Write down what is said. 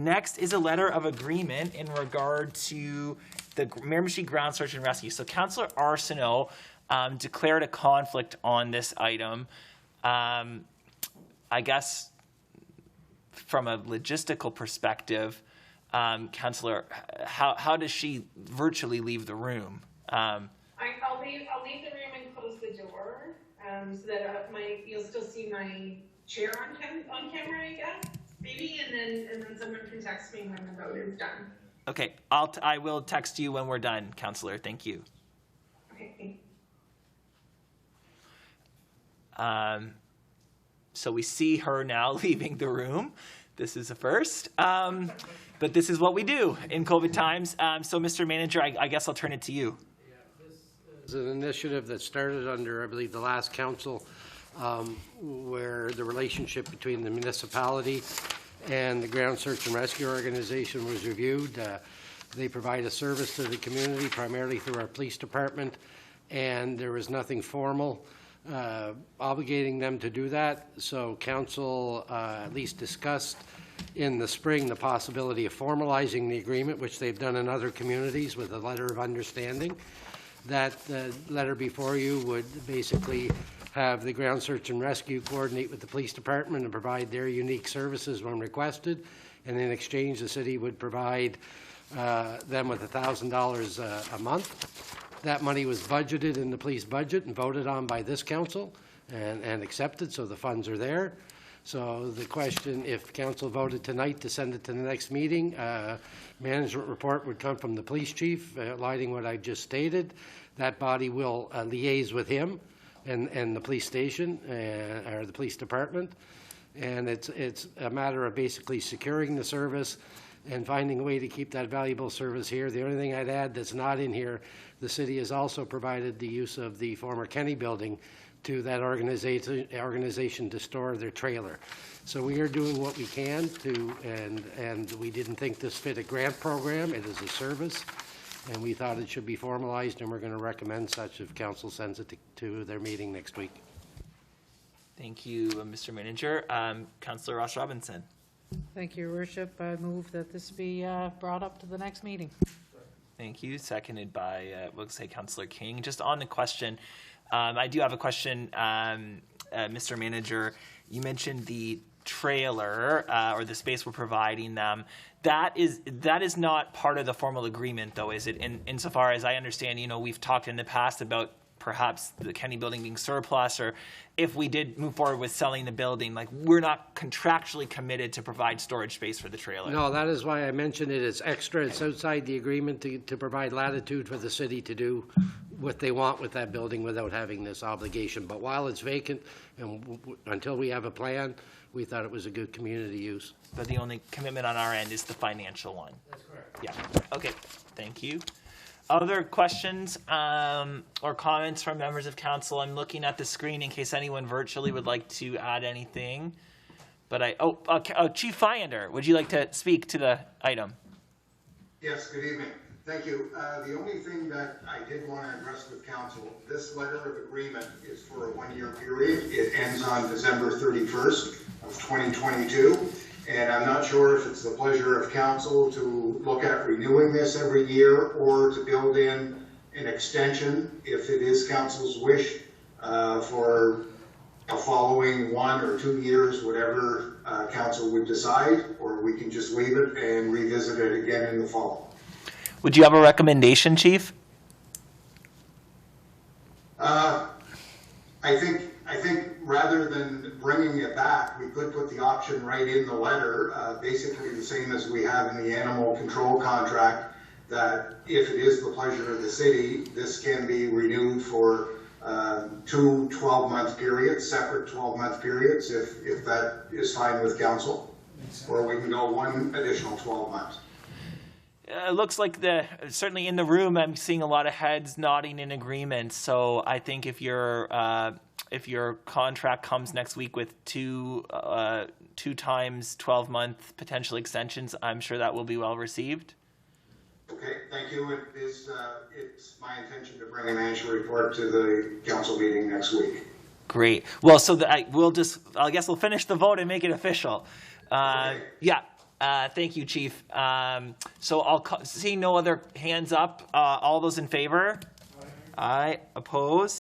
Next is a letter of agreement in regard to the Miramichi ground search and rescue. So Councillor Arsenault declared a conflict on this item. I guess from a logistical perspective, Councillor, how does she virtually leave the room? I'll leave the room and close the door so that you'll still see my chair on camera, I guess, maybe, and then someone can text me when the vote is done. Okay, I will text you when we're done, Councillor. Thank you. Okay. So we see her now leaving the room. This is a first, but this is what we do in COVID times. So, Mr. Manager, I guess I'll turn it to you. Yeah, this is an initiative that started under, I believe, the last council, where the relationship between the municipality and the ground search and rescue organization was reviewed. They provide a service to the community primarily through our police department, and there was nothing formal obligating them to do that. So council at least discussed in the spring the possibility of formalizing the agreement, which they've done in other communities with a letter of understanding. That letter before you would basically have the ground search and rescue coordinate with the police department and provide their unique services when requested, and in exchange the city would provide them with $1,000 a month. That money was budgeted in the police budget and voted on by this council and accepted, so the funds are there. So the question, if council voted tonight to send it to the next meeting, management report would come from the police chief, outlining what I just stated. That body will liaise with him and the police station or the police department, and it's a matter of basically securing the service and finding a way to keep that valuable service here. The only thing I'd add that's not in here, the city has also provided the use of the former Kenny building to that organization to store their trailer. So we are doing what we can to, and we didn't think this fit a grant program. It is a service, and we thought it should be formalized, and we're going to recommend such if council sends it to their meeting next week. Thank you, Mr. Manager. Councillor Ross Robinson. Thank you, Your Worship. I move that this be brought up to the next meeting. Thank you. Seconded by, we'll say, Councillor King. Just on the question, I do have a question, Mr. Manager. You mentioned the trailer or the space we're providing them. That is not part of the formal agreement, though, is it? Insofar as I understand, you know, we've talked in the past about perhaps the Kenny building being surplus, or if we did move forward with selling the building, like, we're not contractually committed to provide storage space for the trailer. No, that is why I mentioned it. It's extra. It's outside the agreement to provide latitude for the city to do what they want with that building without having this obligation. But while it's vacant and until we have a plan, we thought it was a good community use. But the only commitment on our end is the financial one. That's correct. Yeah. Okay. Thank you. Other questions or comments from members of council? I'm looking at the screen in case anyone virtually would like to add anything. But Cjief Fiander, would you like to speak to the item? Yes, good evening. Thank you. The only thing that I did want to address with council, this letter of agreement is for a one-year period. It ends on December 31st of 2022. And I'm not sure if it's the pleasure of council to look at renewing this every year or to build in an extension, if it is council's wish, for the following 1 or 2 years, whatever council would decide, or we can just leave it and revisit it again in the fall. Would you have a recommendation, Chief? I think rather than bringing it back, we could put the option right in the letter, basically the same as we have in the animal control contract, that if it is the pleasure of the city, this can be renewed for 2 12-month periods, separate 12-month periods, if that is fine with council, or we can go 1 additional 12 months. It looks like certainly in the room, I'm seeing a lot of heads nodding in agreement. So I think if your contract comes next week with 2 times 12-month potential extensions, I'm sure that will be well received. Okay, thank you. It's my intention to bring a management report to the council meeting next week. Great. Well, so I guess we'll finish the vote and make it official. Okay. Yeah. Thank you, Chief. So I'll see no other hands up. All those in favor? Aye. Opposed?